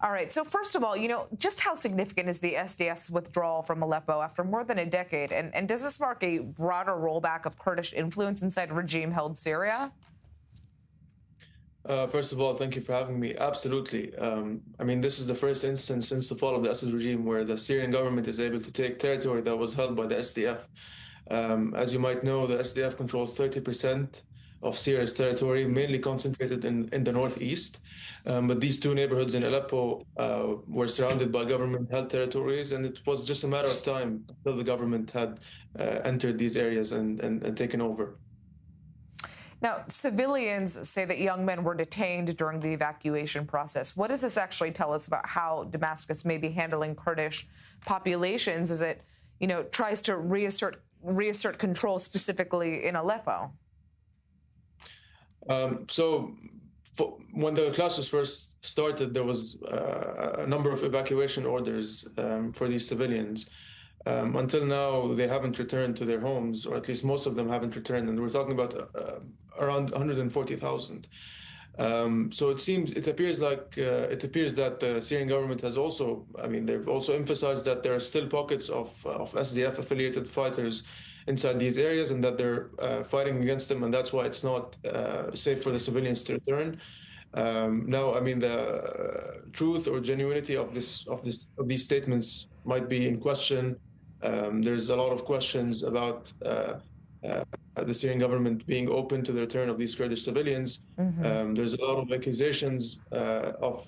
All right. So first of all, just how significant is the SDF's withdrawal from Aleppo after more than a decade? And does this mark a broader rollback of Kurdish influence inside regime-held Syria? First of all, thank you for having me. Absolutely. I mean, this is the first instance since the fall of the Assad regime where the Syrian government is able to take territory that was held by the SDF. As you might know, the SDF controls 30% of Syria's territory, mainly concentrated in the northeast. But these two neighborhoods in Aleppo were surrounded by government-held territories, and it was just a matter of time until the government had entered these areas and taken over. Now, civilians say that young men were detained during the evacuation process. What does this actually tell us about how Damascus may be handling Kurdish populations as it, tries to reassert control specifically in Aleppo? When the clashes first started, there was a number of evacuation orders for these civilians. Until now, they haven't returned to their homes, or at least most of them haven't returned, and we're talking about around 140,000. So it appears that the Syrian government has also, they've also emphasized that there are still pockets of SDF-affiliated fighters inside these areas, and that they're fighting against them, and that's why it's not safe for the civilians to return. Now, the truth or genuinity of these statements might be in question. There's a lot of questions about the Syrian government being open to the return of these Kurdish civilians. Mm-hmm. There's a lot of accusations of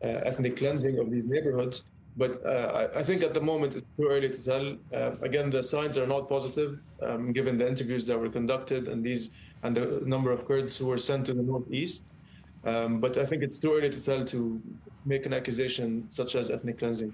ethnic cleansing of these neighborhoods. But I think at the moment it's too early to tell. Again, the signs are not positive, given the interviews that were conducted and the number of Kurds who were sent to the northeast. But I think it's too early to tell to make an accusation such as ethnic cleansing.